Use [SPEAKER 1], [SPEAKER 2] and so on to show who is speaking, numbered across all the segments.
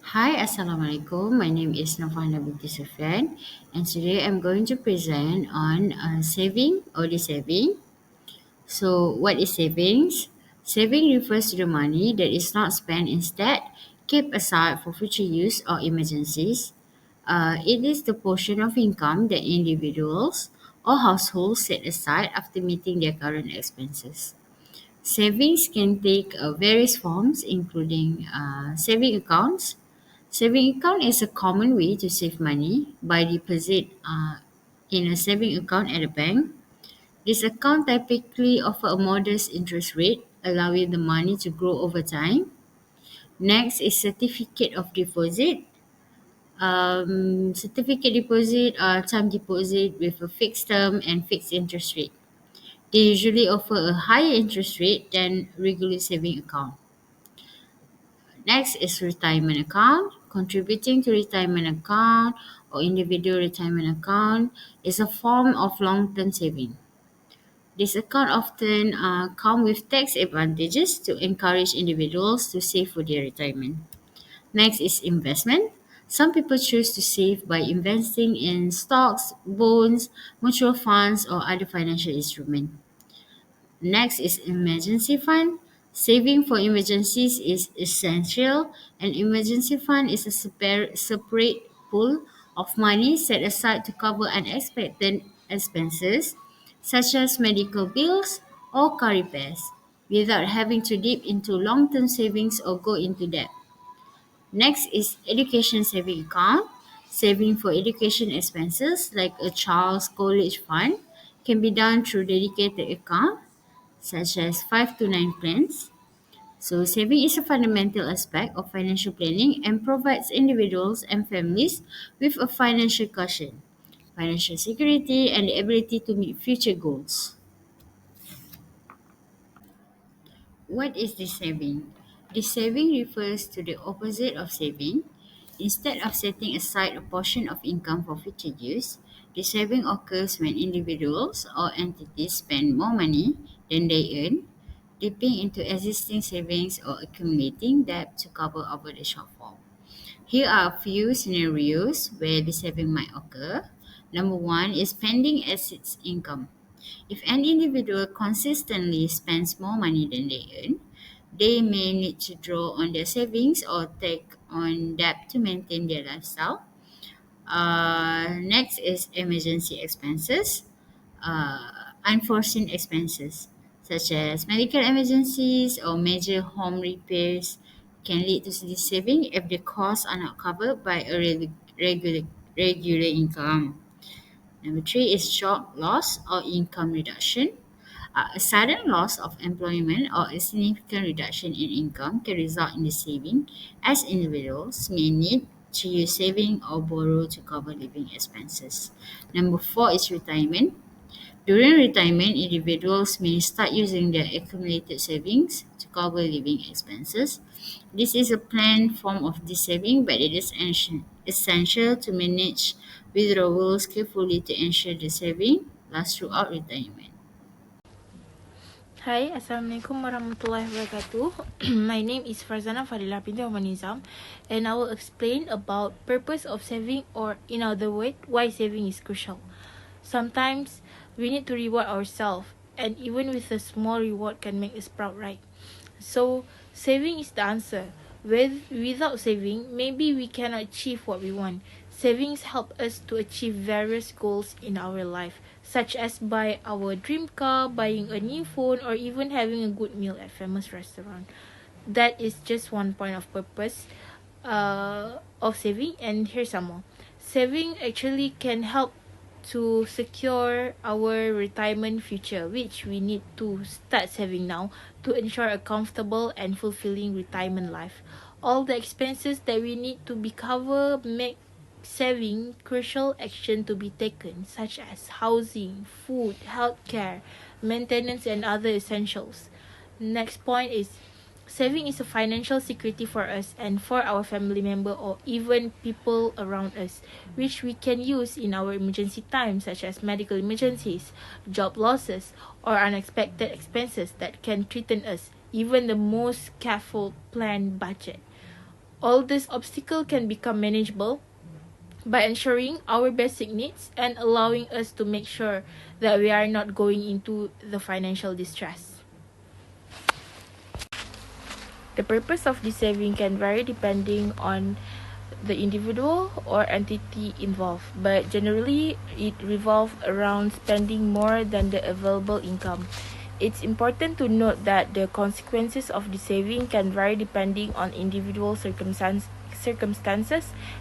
[SPEAKER 1] Hi, Assalamualaikum. My name is Nafana binti Sufian, and today I'm going to present on saving or dissaving. So, what is savings? Saving refers to the money that is not spent, instead kept aside for future use or emergencies. It is the portion of income that individuals or households set aside after meeting their current expenses. Savings can take various forms, including saving accounts. Saving account is a common way to save money by deposit in a saving account at a bank. This account typically offer a modest interest rate, allowing the money to grow over time. Next is certificate of deposit. Certificate deposit are time deposit with a fixed term and fixed interest rate. They usually offer a higher interest rate than regular saving account. Next is retirement account. Contributing to retirement account or individual retirement account is a form of long-term saving. This account often come with tax advantages to encourage individuals to save for their retirement. Next is investment. Some people choose to save by investing in stocks, bonds, mutual funds, or other financial instruments. Next is emergency fund. Saving for emergencies is essential. An emergency fund is a separate pool of money set aside to cover unexpected expenses such as medical bills or car repairs without having to dip into long-term savings or go into debt. Next is education saving account. Saving for education expenses like a child's college fund can be done through dedicated account such as 5 to 9 plans. So, saving is a fundamental aspect of financial planning and provides individuals and families with a financial cushion, financial security, and the ability to meet future goals. What is this saving? This saving refers to the opposite of saving. Instead of setting aside a portion of income for future use, the saving occurs when individuals or entities spend more money than they earn, dipping into existing savings or accumulating debt to cover over the shortfall. Here are a few scenarios where the saving might occur. Number one is spending exceeds income. If an individual consistently spends more money than they earn, they may need to draw on their savings or take on debt to maintain their lifestyle. Next is emergency expenses, unforeseen expenses such as medical emergencies or major home repairs can lead to saving if the costs are not covered by a regular income. Number three is job loss or income reduction. A sudden loss of employment or a significant reduction in income can result in the saving, as individuals may need to use saving or borrow to cover living expenses. Number four is retirement. During retirement, individuals may start using their accumulated savings to cover living expenses. This is a planned form of this saving, but it is essential to manage withdrawals carefully to ensure the saving lasts throughout retirement.
[SPEAKER 2] Hai, Assalamualaikum warahmatullahi wabarakatuh. My name is FARZANA binti NIZAM, and I will explain about purpose of saving, or in other words, why saving is crucial. Sometimes we need to reward ourselves, and even with a small reward can make us proud, right? So saving is the answer. Without saving, maybe we cannot achieve what we want. Savings help us to achieve various goals in our life, such as buy our dream car, buying a new phone, or even having a good meal at famous restaurant. That is just one point of purpose of saving, and here's some more. Saving actually can help to secure our retirement future, which we need to start saving now to ensure a comfortable and fulfilling retirement life. All the expenses that we need to be covered make saving crucial action to be taken, such as housing, food, healthcare, maintenance, and other essentials. Next point is saving is a financial security for us and for our family member or even people around us, which we can use in our emergency times, such as medical emergencies, job losses, or unexpected expenses that can threaten us, even the most careful planned budget. All these obstacles can become manageable by ensuring our basic needs and allowing us to make sure that we are not going into the financial distress. The purpose of this saving can vary depending on the individual or entity involved, but generally it revolves around spending more than the available income. It's important to note that the consequences of the saving can vary depending on individual circumstances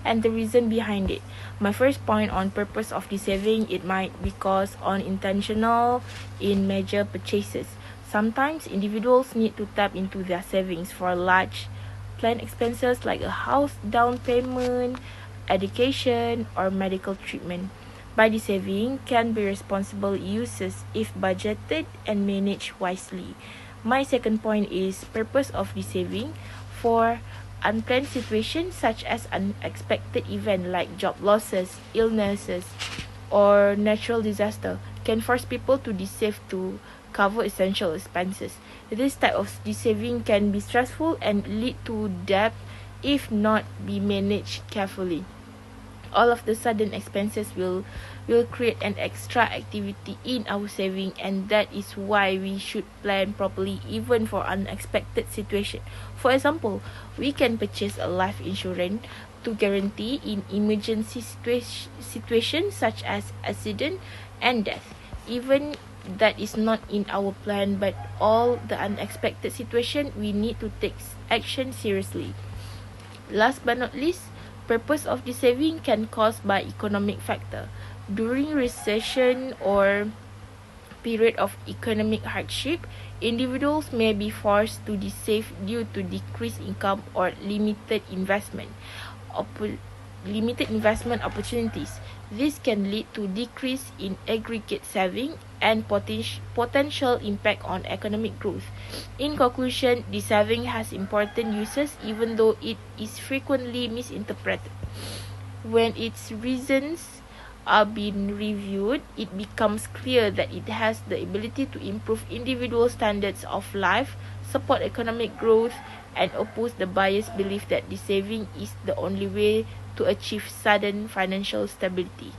[SPEAKER 2] and the reason behind it. My first point on purpose of the saving, it might be caused unintentional in major purchases. Sometimes individuals need to tap into their savings for large planned expenses like a house down payment, education, or medical treatment. By the saving can be responsible uses if budgeted and managed wisely. My second point is purpose of the saving for unplanned situations such as unexpected event like job losses, illnesses, or natural disaster can force people to save to cover essential expenses. This type of saving can be stressful and lead to debt if not be managed carefully. All of the sudden expenses will create an extra activity in our saving, and that is why we should plan properly even for unexpected situation. For example, we can purchase a life insurance to guarantee in emergency situations such as accident and death. Even that is not in our plan, but all the unexpected situation we need to take action seriously. Last but not least, purpose of the saving can caused by economic factor. During recession or period of economic hardship, individuals may be forced to save due to decreased income or limited investment opportunities. This can lead to decrease in aggregate saving and potential impact on economic growth. In conclusion, the saving has important uses even though it is frequently misinterpreted. When its reasons are being reviewed, it becomes clear that it has the ability to improve individual standards of life, support economic growth, and oppose the biased belief that the saving is the only way to achieve sudden financial stability.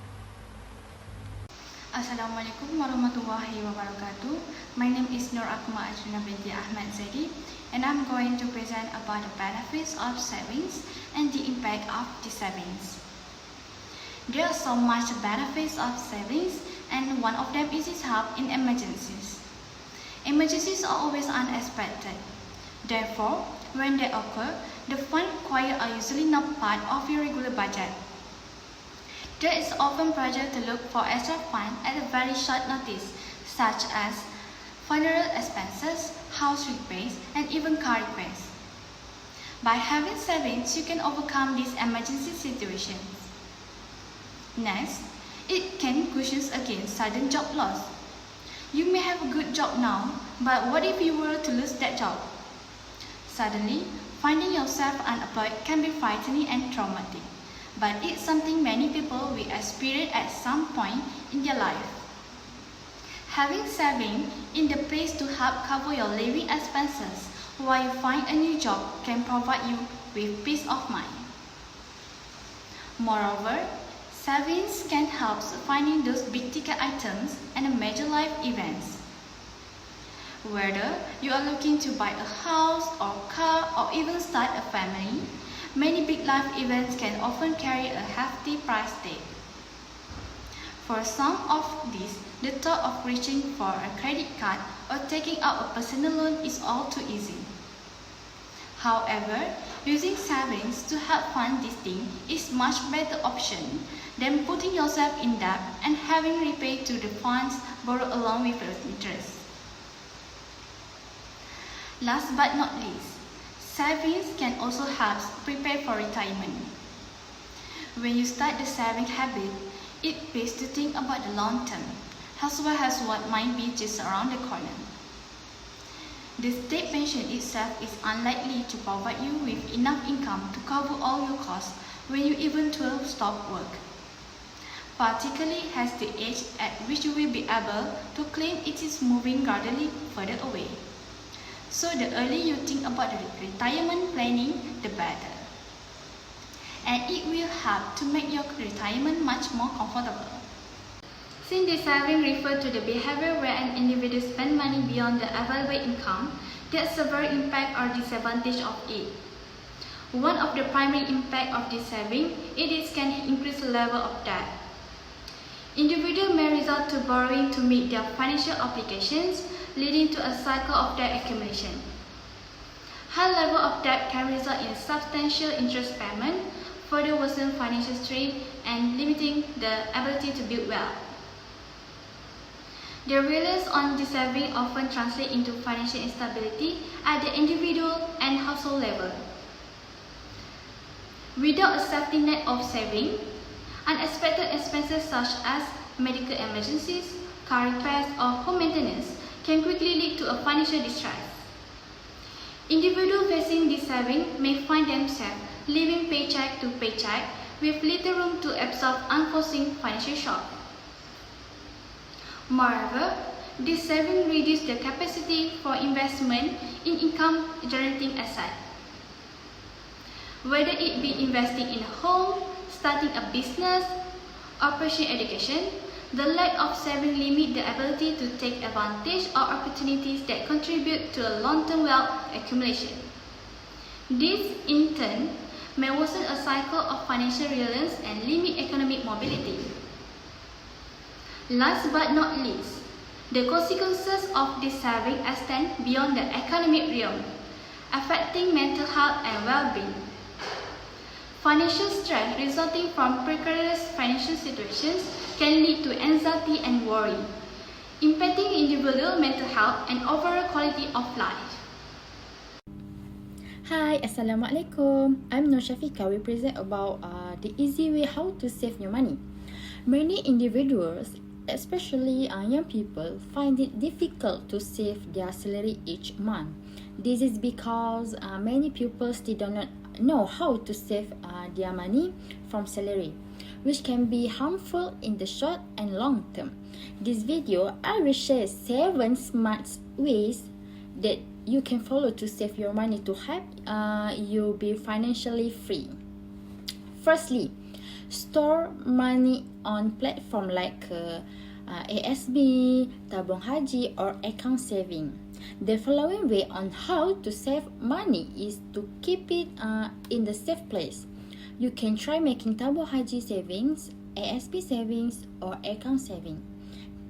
[SPEAKER 3] Assalamualaikum warahmatullahi wabarakatuh. My name is Nur AQMAR binti AHMAD ZAIDI, and I'm going to present about the benefits of savings and the impact of the savings. There are so much benefits of savings, and one of them is its help in emergencies. Emergencies are always unexpected. Therefore, when they occur, the funds required are usually not part of your regular budget. There is often pressure to look for extra funds at a very short notice, such as funeral expenses, house repairs, and even car repairs. By having savings, you can overcome these emergency situations. Next, it can cushion against sudden job loss. You may have a good job now, but what if you were to lose that job? Suddenly, finding yourself unemployed can be frightening and traumatic, but it's something many people will experience at some point in their life. Having savings in the place to help cover your living expenses while you find a new job can provide you with peace of mind. Moreover, savings can help finding those big-ticket items and major life events. Whether you are looking to buy a house or car or even start a family, many big life events can often carry a hefty price tag. For some of these, the thought of reaching for a credit card or taking out a personal loan is all too easy. However, using savings to help fund this thing is much better option than putting yourself in debt and having repaid to the funds borrowed along with the interest. Last but not least, savings can also help prepare for retirement. When you start the saving habit, it pays to think about the long term, as well as what might be just around the corner. The state pension itself is unlikely to provide you with enough income to cover all your costs when you eventually stop work, particularly as the age at which you will be able to claim it is moving gradually further away. So the earlier you think about the retirement planning, the better. and it will help to make your retirement much more comfortable. Since Dissaving refers to the behavior where an individual spends money beyond the available income, there are several impacts or disadvantages of it. One of the primary impacts of Dissaving can increase the level of debt. Individuals may resort to borrowing to meet their financial obligations, leading to a cycle of debt accumulation. High level of debt can result in substantial interest payment, further worsen financial strain, and limiting the ability to build wealth. The reliance on Dissaving often translates into financial instability at the individual and household level. Without a safety net of saving, unexpected expenses such as medical emergencies, car repairs, or home maintenance can quickly lead to a financial distress. Individuals facing Dissaving may find themselves living paycheck to paycheck with little room to absorb unforeseen financial shock. Moreover, Dissaving reduces the capacity for investment in income-generating assets. Whether it be investing in a home, starting a business, or pursuing education, the lack of saving limits the ability to take advantage of opportunities that contribute to a long-term wealth accumulation. This, in turn, may worsen a cycle of financial reliance and limit economic mobility. Last but not least, the consequences of Dissaving extend beyond the economic realm, affecting mental health and well-being. Financial stress resulting from precarious financial situations can lead to anxiety and worry, impacting individual mental health and overall quality of life.
[SPEAKER 4] Hi, Assalamualaikum. I'm NURSYAFIQAH. We present about the easy way how to save your money. Many individuals, especially young people, find it difficult to save their salary each month. This is because many people still do not know how to save their money from salary, which can be harmful in the short and long term. This video, I will share 7 smart ways that you can follow to save your money to help you be financially free. Firstly, store money on platform like ASB, tabung haji, or account saving. The following way on how to save money is to keep it in the safe place. You can try making tabung haji savings, ASB savings, or account saving.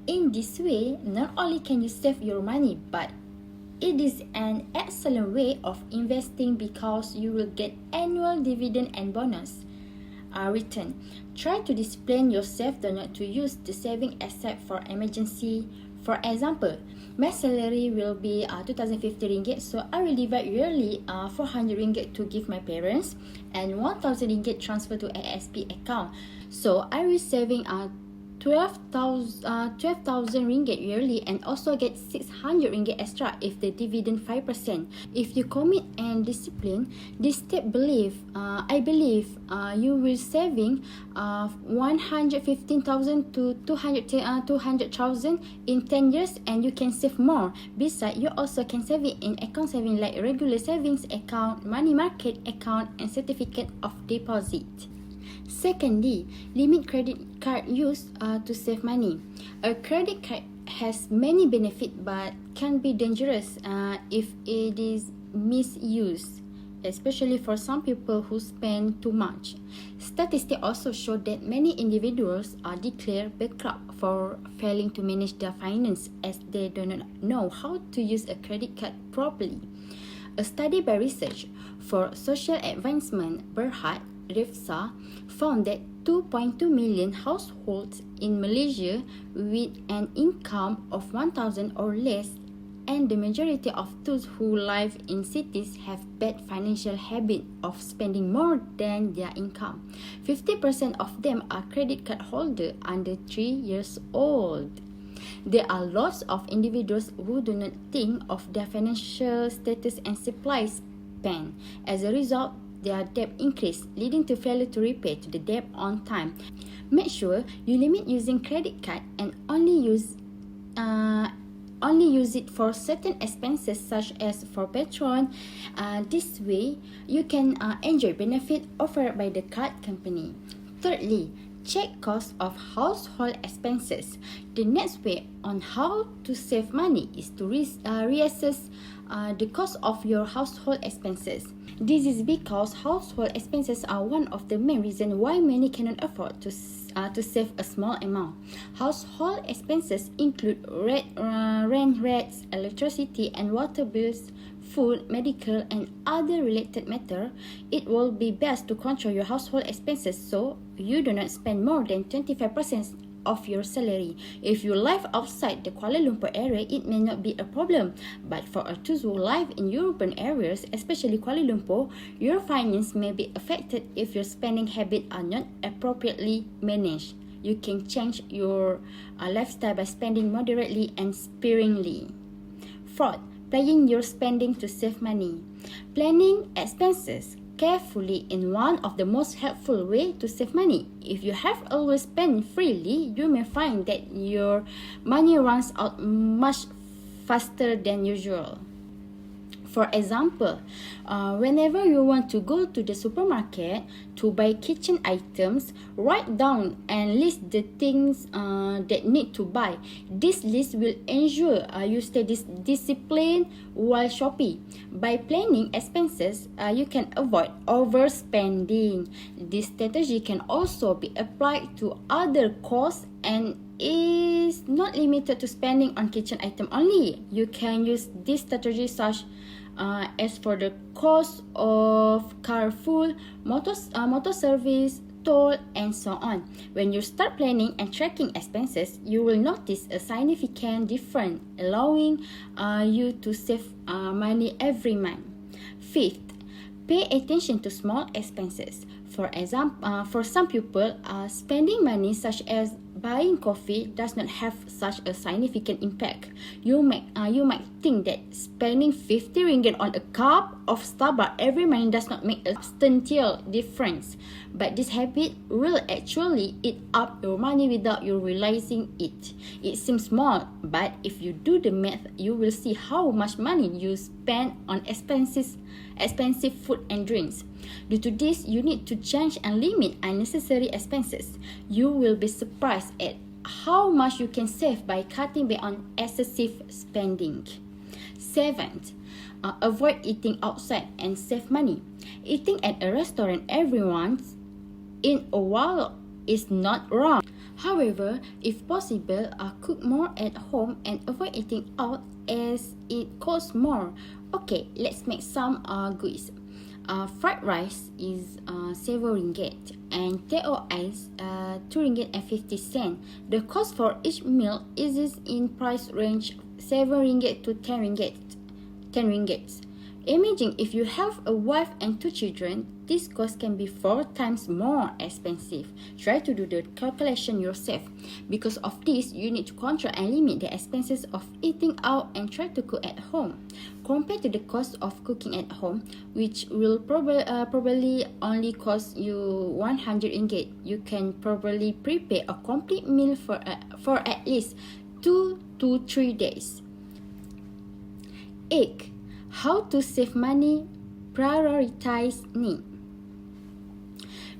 [SPEAKER 4] In this way, not only can you save your money, but it is an excellent way of investing because you will get annual dividend and bonus return. Try to discipline yourself not to use the saving except for emergency. For example, my salary will be 2,050 ringgit, so I will divide yearly 400 ringgit to give my parents and 1,000 ringgit transfer to ASB account. So I will saving 12,000 ringgit yearly and also get 600 ringgit extra if the dividend 5%. If you commit and discipline this step, I believe you will saving 115,000 to 200,000 in 10 years, and you can save more. Besides, you also can save it in account saving like regular savings account, money market account, and certificate of deposit. Secondly, limit credit card use to save money. A credit card has many benefits but can be dangerous if it is misused, especially for some people who spend too much. Statistics also show that many individuals are declared bankrupt for failing to manage their finance as they do not know how to use a credit card properly. A study by Research for Social Advancement Berhad RIFSA found that 2.2 million households in Malaysia with an income of 1,000 or less, and the majority of those who live in cities have bad financial habit of spending more than their income. 50% of them are credit card holders under 3 years old. There are lots of individuals who do not think of their financial status and supply spend. As a result, their debt increase, leading to failure to repay to the debt on time. Make sure you limit using credit card and only use only use it for certain expenses such as for petrol. This way, you can enjoy benefit offered by the card company. Thirdly, check cost of household expenses. The next way on how to save money is to reassess the cost of your household expenses. This is because household expenses are one of the main reasons why many cannot afford to save a small amount. Household expenses include rent rates, electricity and water bills, food, medical and other related matter. It will be best to control your household expenses so you do not spend more than 25% of your salary. If you live outside the Kuala Lumpur area, it may not be a problem. But for those who live in urban areas, especially Kuala Lumpur, your finance may be affected if your spending habits are not appropriately managed. You can change your lifestyle by spending moderately and sparingly. Fourth, planning your spending to save money. Planning expenses carefully is one of the most helpful way to save money. If you have always spent freely, you may find that your money runs out much faster than usual. For example, whenever you want to go to the supermarket to buy kitchen items, write down and list the things that need to buy. This list will ensure you stay disciplined while shopping. By planning expenses, you can avoid overspending. This strategy can also be applied to other costs and is not limited to spending on kitchen item only. You can use this strategy such as for the cost of car fuel, motor service, toll, and so on. When you start planning and tracking expenses, you will notice a significant difference, allowing you to save money every month. Fifth, pay attention to small expenses. For example, for some people, spending money such as buying coffee does not have such a significant impact. You might think that spending 50 ringgit on a cup of Starbucks every month does not make a substantial difference. But this habit will actually eat up your money without you realizing it. It seems small, but if you do the math, you will see how much money you spend on expensive food and drinks. Due to this, you need to change and limit unnecessary expenses. You will be surprised at how much you can save by cutting back on excessive spending. Seventh, avoid eating outside and save money. Eating at a restaurant every once in a while is not wrong. However, if possible, cook more at home and avoid eating out as it costs more. Okay, let's make some goods. Fried rice is 7 ringgit and teh ice 2 ringgit and 50 cents. The cost for each meal is in price range 7 ringgit to 10 ringgit. Imagine if you have a wife and 2 children, this cost can be 4 times more expensive. Try to do the calculation yourself. Because of this, you need to control and limit the expenses of eating out and try to cook at home. Compared to the cost of cooking at home, which will probably only cost you 100 ringgit, you can probably prepare a complete meal for at least 2 to 3 days. 8. How to save money? Prioritize need.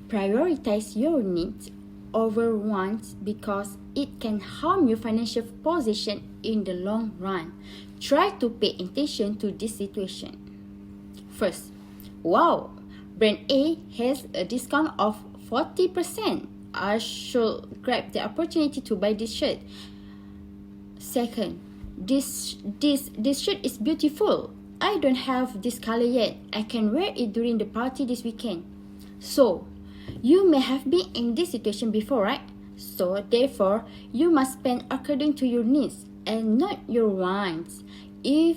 [SPEAKER 4] Prioritize your needs over wants because it can harm your financial position in the long run. Try to pay attention to this situation. First, wow, brand A has a discount of 40%. I should grab the opportunity to buy this shirt. Second, this shirt is beautiful. I don't have this color yet. I can wear it during the party this weekend. So, you may have been in this situation before, right? So, therefore, you must spend according to your needs and not your wants. If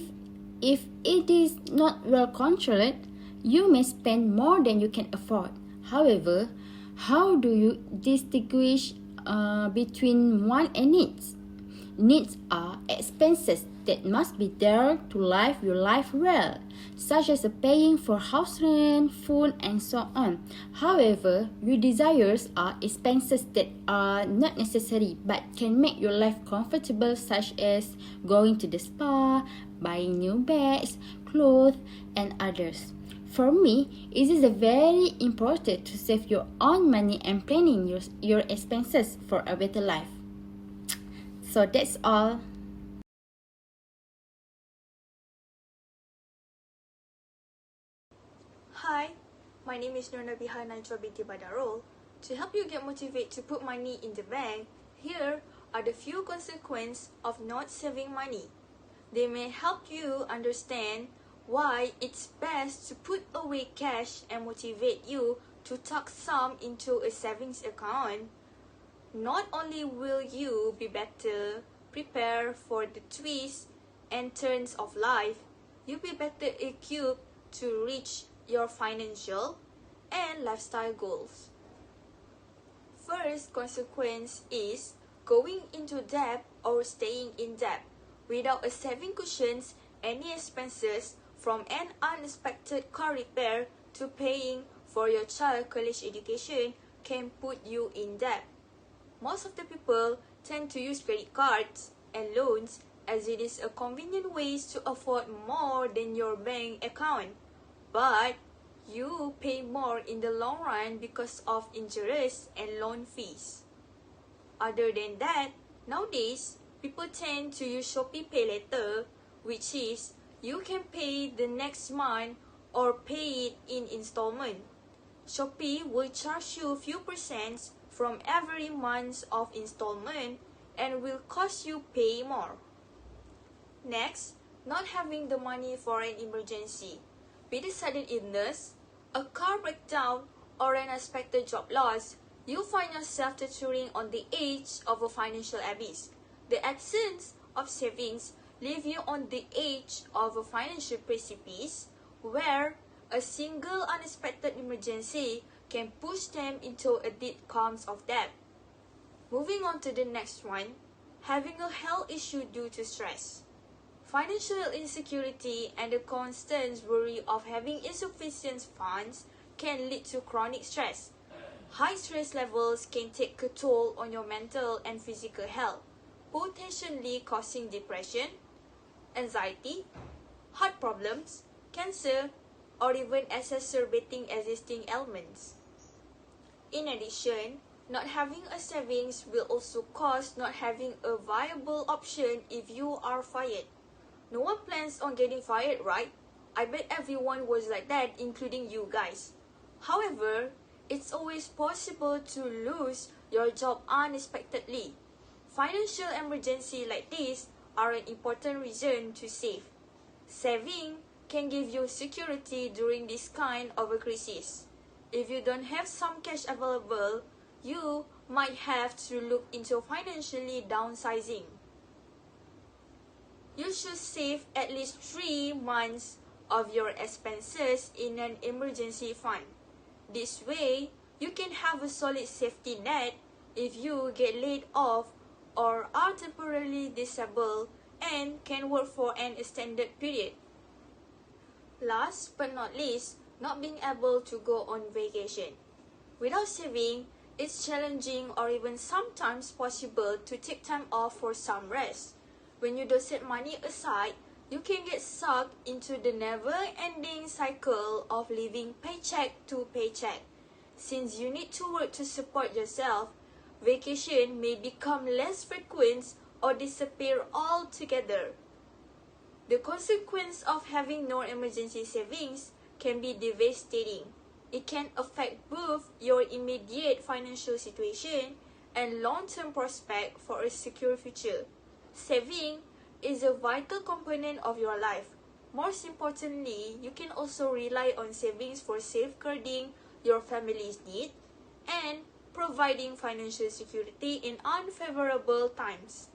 [SPEAKER 4] it is not well controlled, you may spend more than you can afford. However, how do you distinguish between want and needs? Needs are expenses that must be there to live your life well, such as paying for house rent, food, and so on. However, your desires are expenses that are not necessary but can make your life comfortable, such as going to the spa, buying new bags, clothes, and others. For me, it is very important to save your own money and planning your expenses for a better life. So that's all.
[SPEAKER 5] Hi, my name is NABIHA NAJWA binti BADARUL. To help you get motivated to put money in the bank, here are the few consequences of not saving money. They may help you understand why it's best to put away cash and motivate you to tuck some into a savings account. Not only will you be better prepared for the twists and turns of life, you'll be better equipped to reach your financial and lifestyle goals. First consequence is going into debt or staying in debt. Without a saving cushions, any expenses from an unexpected car repair to paying for your child college education can put you in debt. Most of the people tend to use credit cards and loans as it is a convenient way to afford more than your bank account. But you pay more in the long run because of interest and loan fees. Other than that, nowadays, people tend to use Shopee Pay Later, which is you can pay the next month or pay it in installment. Shopee will charge you a few percent from every month of installment and will cost you pay more. Next, not having the money for an emergency. With a sudden illness, a car breakdown, or an unexpected job loss, you find yourself teetering on the edge of a financial abyss. The absence of savings leave you on the edge of a financial precipice where a single unexpected emergency can push them into a deep calms of debt. Moving on to the next one, having a health issue due to stress. Financial insecurity and the constant worry of having insufficient funds can lead to chronic stress. High stress levels can take a toll on your mental and physical health, potentially causing depression, anxiety, heart problems, cancer, or even exacerbating existing ailments. In addition, not having a savings will also cause not having a viable option if you are fired. No one plans on getting fired, right? I bet everyone was like that, including you guys. However, it's always possible to lose your job unexpectedly. Financial emergencies like this are an important reason to save. Saving can give you security during this kind of a crisis. If you don't have some cash available, you might have to look into financially downsizing. You should save at least 3 months of your expenses in an emergency fund. This way, you can have a solid safety net if you get laid off or are temporarily disabled and can work for an extended period. Last but not least, not being able to go on vacation. Without saving, it's challenging or even sometimes possible to take time off for some rest. When you don't set money aside, you can get sucked into the never-ending cycle of living paycheck to paycheck. Since you need to work to support yourself, vacation may become less frequent or disappear altogether. The consequence of having no emergency savings can be devastating. It can affect both your immediate financial situation and long-term prospect for a secure future. Saving is a vital component of your life. Most importantly, you can also rely on savings for safeguarding your family's needs and providing financial security in unfavorable times.